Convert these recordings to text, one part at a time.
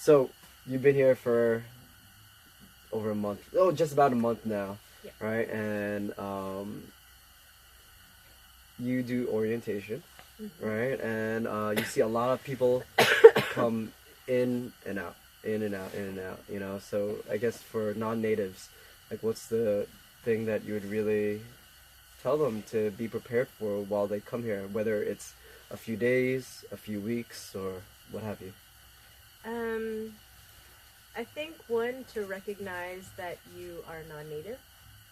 So you've been here for over a month. Oh, just about a month now, Yeah. right? And you do orientation, right? And you see a lot of people come in and out, in and out, in and out. You know, so I guess for non-natives, like, what's the thing that you would really tell them to be prepared for while they come here, whether it's a few days, a few weeks, or what have you? I think one, to recognize that you are non-native.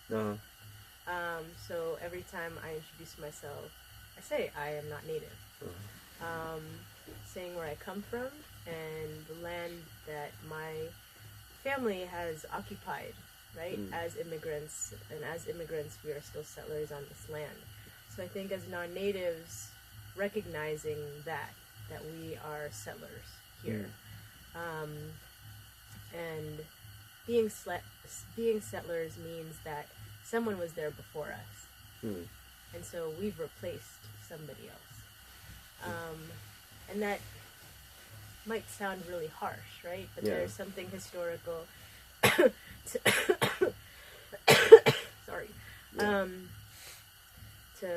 Uh, So every time I introduce myself, I say I am not native. Um, Saying where I come from and the land that my family has occupied, right? As immigrants, and as immigrants, we are still settlers on this land. So I think as non-natives, recognizing that we are settlers here, and being settlers means that someone was there before us, and so we've replaced somebody else. And that might sound really harsh, right? But there's something historical sorry, to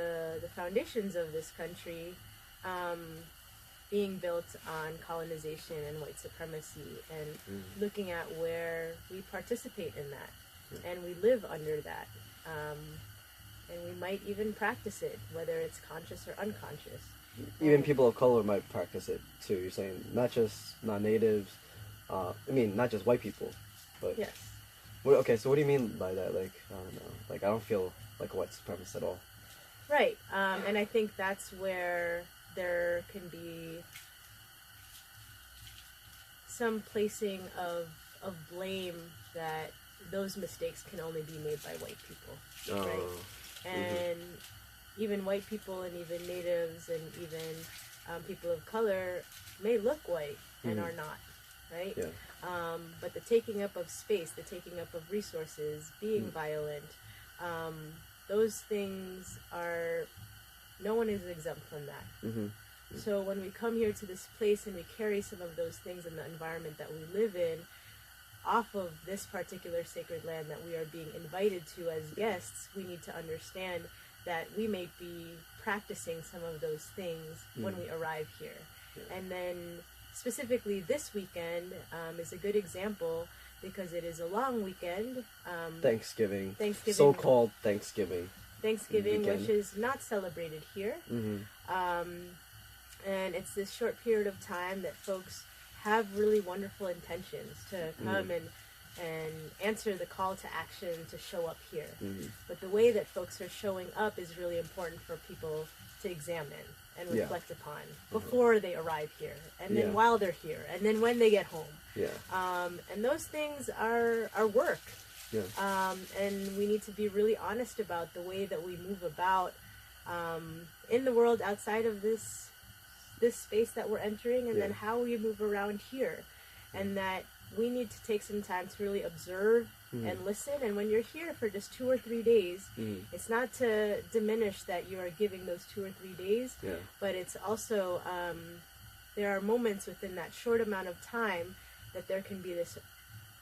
the foundations of this country being built on colonization and white supremacy, and looking at where we participate in that, and we live under that, and we might even practice it, whether it's conscious or unconscious. Even people of color might practice it too. You're saying not just non-natives. I mean, not just white people, but Yes. Okay. So what do you mean by that? Like, I don't know. Like, I don't feel like a white supremacist at all. Right. And I think that's where there can be some placing of blame that those mistakes can only be made by white people, right? And even white people and even natives and even people of color may look white and are not, right? Yeah. But the taking up of space, the taking up of resources, being violent, those things are, no one is exempt from that. So when we come here to this place and we carry some of those things in the environment that we live in, off of this particular sacred land that we are being invited to as guests, we need to understand that we may be practicing some of those things when we arrive here. And then specifically this weekend is a good example because it is a long weekend. Thanksgiving. Thanksgiving. So-called Thanksgiving. Thanksgiving, weekend. which is not celebrated here. And it's this short period of time that folks have really wonderful intentions to come and answer the call to action to show up here. But the way that folks are showing up is really important for people to examine and reflect upon before they arrive here, and then while they're here, and then when they get home. And those things are work. And we need to be really honest about the way that we move about in the world outside of this space that we're entering, and then how we move around here, and that we need to take some time to really observe and listen. And when you're here for just 2 or 3 days, it's not to diminish that you are giving those 2 or 3 days, but it's also there are moments within that short amount of time that there can be this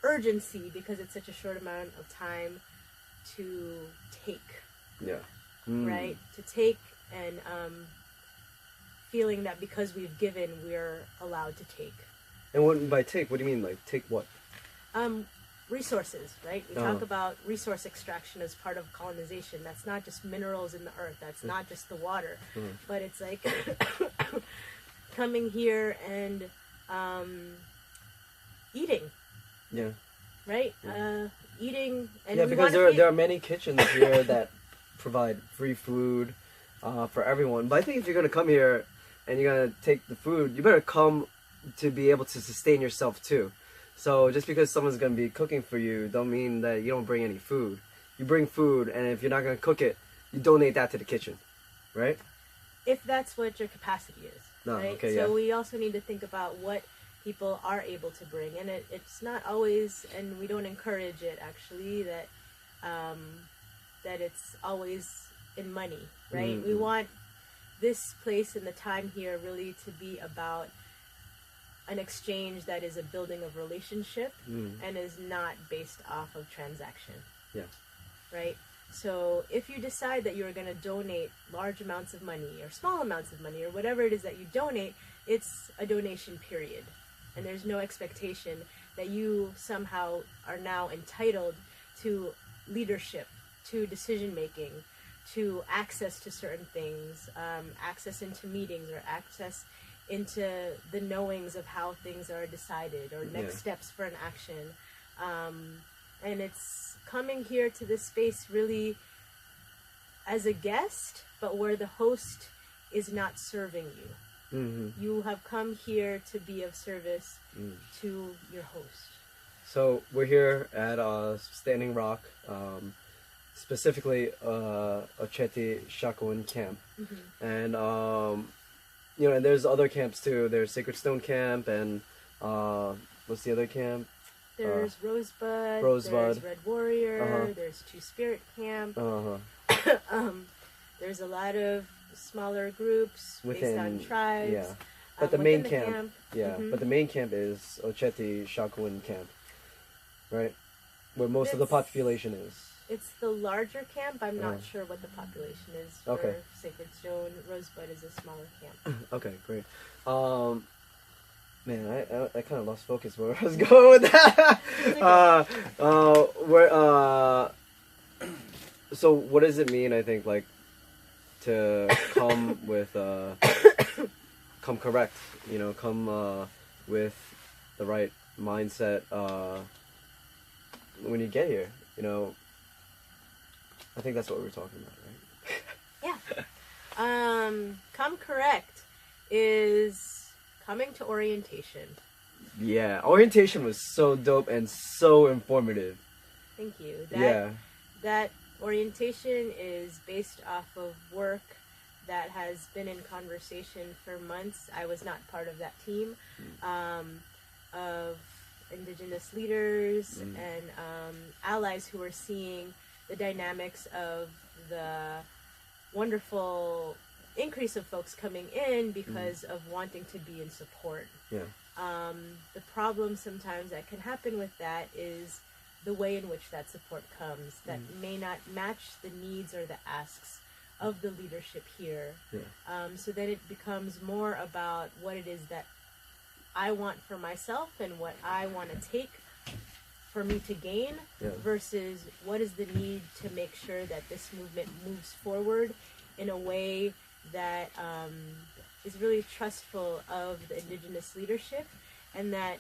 urgency because it's such a short amount of time to take. Right? To take, and feeling that because we've given, we're allowed to take. And what by take? What do you mean? Like, take what? Resources, right? We talk about resource extraction as part of colonization. That's not just minerals in the earth. That's not just the water. But it's like coming here and eating. Right? Eating. And because there are many kitchens here that provide free food for everyone. But I think if you're going to come here and you're going to take the food, you better come to be able to sustain yourself too. So just because someone's going to be cooking for you don't mean that you don't bring any food. You bring food, and if you're not going to cook it, you donate that to the kitchen, right? If that's what your capacity is, right? Okay, so we also need to think about what people are able to bring, and it's not always, and we don't encourage it actually, that that it's always in money, right? We want this place and the time here really to be about an exchange that is a building of relationship Mm. and is not based off of transaction. Yeah. Right? So if you decide that you're going to donate large amounts of money or small amounts of money or whatever it is that you donate, it's a donation period. And there's no expectation that you somehow are now entitled to leadership, to decision making, to access to certain things, access into meetings or access into the knowings of how things are decided or next steps for an action. And it's coming here to this space really as a guest, but where the host is not serving you. Mm-hmm. You have come here to be of service to your host. So we're here at Standing Rock, specifically Ocheti Shakowin camp. Mm-hmm. And you know, and there's other camps too. There's Sacred Stone Camp and what's the other camp? There's Rosebud, Rosebud. there's Red Warrior, Uh-huh. there's Two Spirit Camp. Uh-huh. There's a lot of smaller groups based on Within- tribes. yeah. But the within main camp, yeah, Mhm. but the main camp is Ocheti Shakowin camp, right? Where most of the It's- population is. It's the larger camp. I'm not Uh-huh. sure what the population is for Okay. Sacred Stone. Rosebud is a smaller camp. Okay, great. Man, I kind of lost focus where I was going with that. So what does it mean? I think like to come with come correct. You know, come with the right mindset when you get here. You know, I think that's what we were talking about, right? Come correct is coming to orientation. Yeah, orientation was so dope and so informative. Thank you. Yeah. That orientation is based off of work that has been in conversation for months. I was not part of that team of Indigenous leaders and allies who are seeing the dynamics of the wonderful increase of folks coming in because of wanting to be in support. Yeah. The problem sometimes that can happen with that is the way in which that support comes that may not match the needs or the asks of the leadership here. Yeah. So then it becomes more about what it is that I want for myself and what I want to take for me to gain versus what is the need to make sure that this movement moves forward in a way that is really trustful of the Indigenous leadership, and that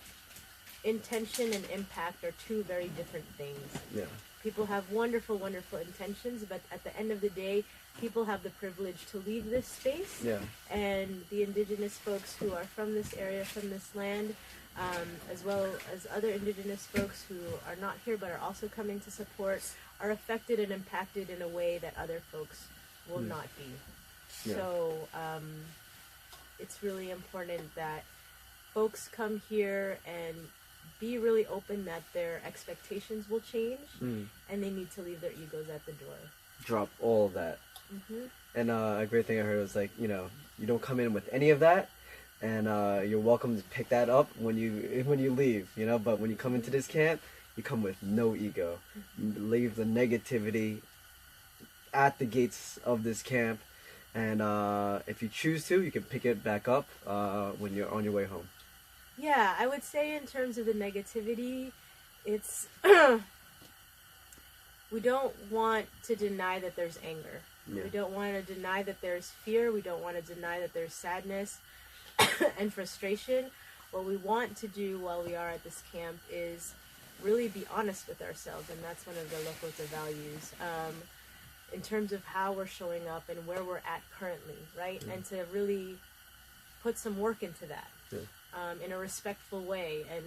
intention and impact are two very different things. Yeah. People have wonderful, wonderful intentions, but at the end of the day, people have the privilege to leave this space. Yeah. And the Indigenous folks who are from this area, from this land, as well as other Indigenous folks who are not here but are also coming to support, are affected and impacted in a way that other folks will not be. Yeah. So it's really important that folks come here and be really open that their expectations will change and they need to leave their egos at the door. Drop all of that. Mm-hmm. And a great thing I heard was like, you know, you don't come in with any of that, and you're welcome to pick that up when you leave, you know. But when you come into this camp, you come with no ego. You leave the negativity at the gates of this camp, and if you choose to, you can pick it back up when you're on your way home. Yeah, I would say in terms of the negativity, it's we don't want to deny that there's anger. Yeah. We don't want to deny that there's fear. We don't want to deny that there's sadness and frustration. What we want to do while we are at this camp is really be honest with ourselves, and that's one of the Lakota values. In terms of how we're showing up and where we're at currently, right? And to really put some work into that in a respectful way. And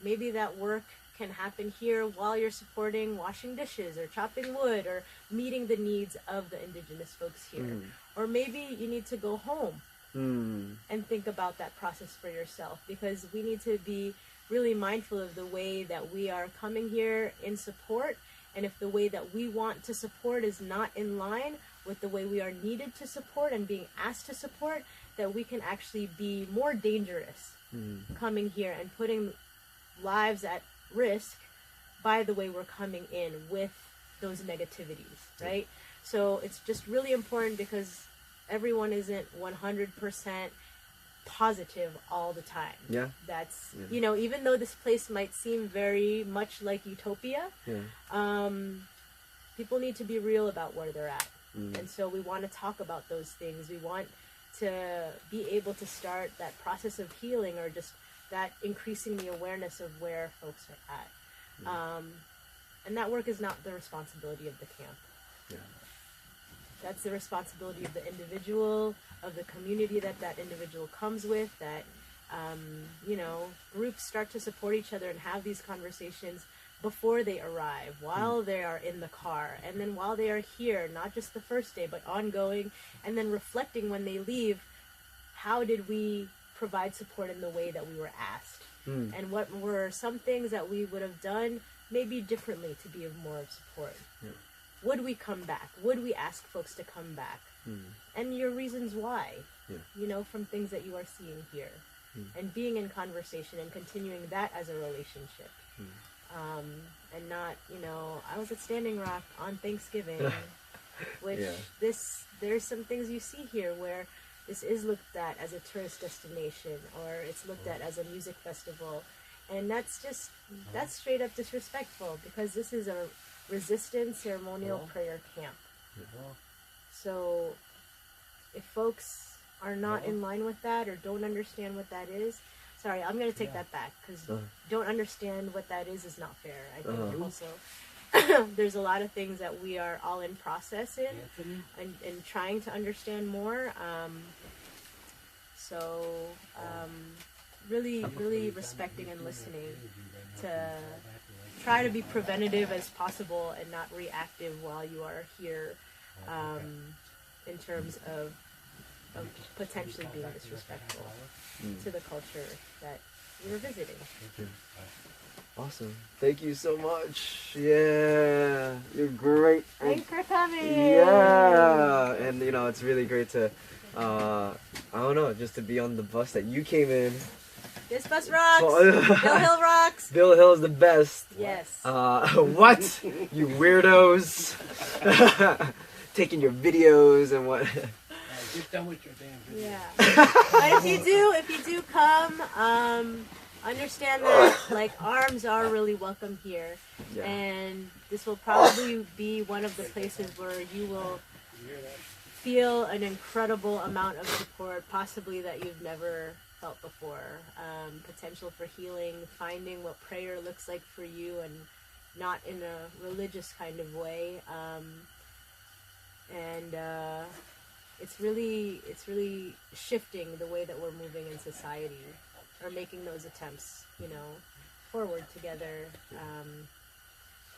maybe that work can happen here while you're supporting washing dishes or chopping wood or meeting the needs of the Indigenous folks here. Or maybe you need to go home and think about that process for yourself, because we need to be really mindful of the way that we are coming here in support. And if the way that we want to support is not in line with the way we are needed to support and being asked to support, that we can actually be more dangerous coming here and putting lives at risk by the way we're coming in with those negativities, right? So it's just really important because everyone isn't 100% positive all the time. Yeah. That's, you know, even though this place might seem very much like utopia, people need to be real about where they're at. And so we want to talk about those things. We want to be able to start that process of healing, or just that increasing the awareness of where folks are at. And that work is not the responsibility of the camp. Yeah. That's the responsibility of the individual, of the community that individual comes with, that, you know, groups start to support each other and have these conversations before they arrive, while they are in the car, and then while they are here, not just the first day, but ongoing, and then reflecting when they leave, how did we provide support in the way that we were asked? And what were some things that we would have done maybe differently to be of more of support? Would we come back? Would we ask folks to come back? And your reasons why, you know, from things that you are seeing here. And being in conversation and continuing that as a relationship. And not, you know, I was at Standing Rock on Thanksgiving, which there's some things you see here where this is looked at as a tourist destination, or it's looked at as a music festival. And that's straight up disrespectful, because this is a resistance ceremonial prayer camp. So if folks are not in line with that or don't understand what that is, sorry, I'm going to take that back, because don't understand what that is not fair. I think also there's a lot of things that we are all in process in and trying to understand more. Really respecting and listening to try to be preventative as possible and not reactive while you are here, in terms of potentially being disrespectful to the culture that you're visiting. Awesome. Thank you so much. Yeah, you're great. Thanks for coming. Yeah, and you know, it's really great to, I don't know, just to be on the bus that you came in. This bus rocks. Bill Hill rocks. Bill Hill is the best. Yes. What? You weirdos. Taking your videos and what? Get done with your damn video. Yeah. But if you do come, understand that like arms are really welcome here, and this will probably be one of the places where you will feel an incredible amount of support, possibly that you've never felt before. Potential for healing, finding what prayer looks like for you, and not in a religious kind of way. It's really shifting the way that we're moving in society, or making those attempts, you know, forward together.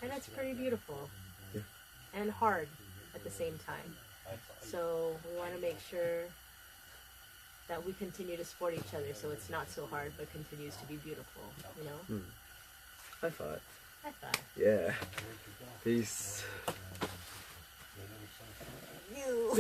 And it's pretty beautiful and hard at the same time. So we want to make sure that we continue to support each other, so it's not so hard, but continues to be beautiful, you know? High five. High five. Yeah. Peace. You.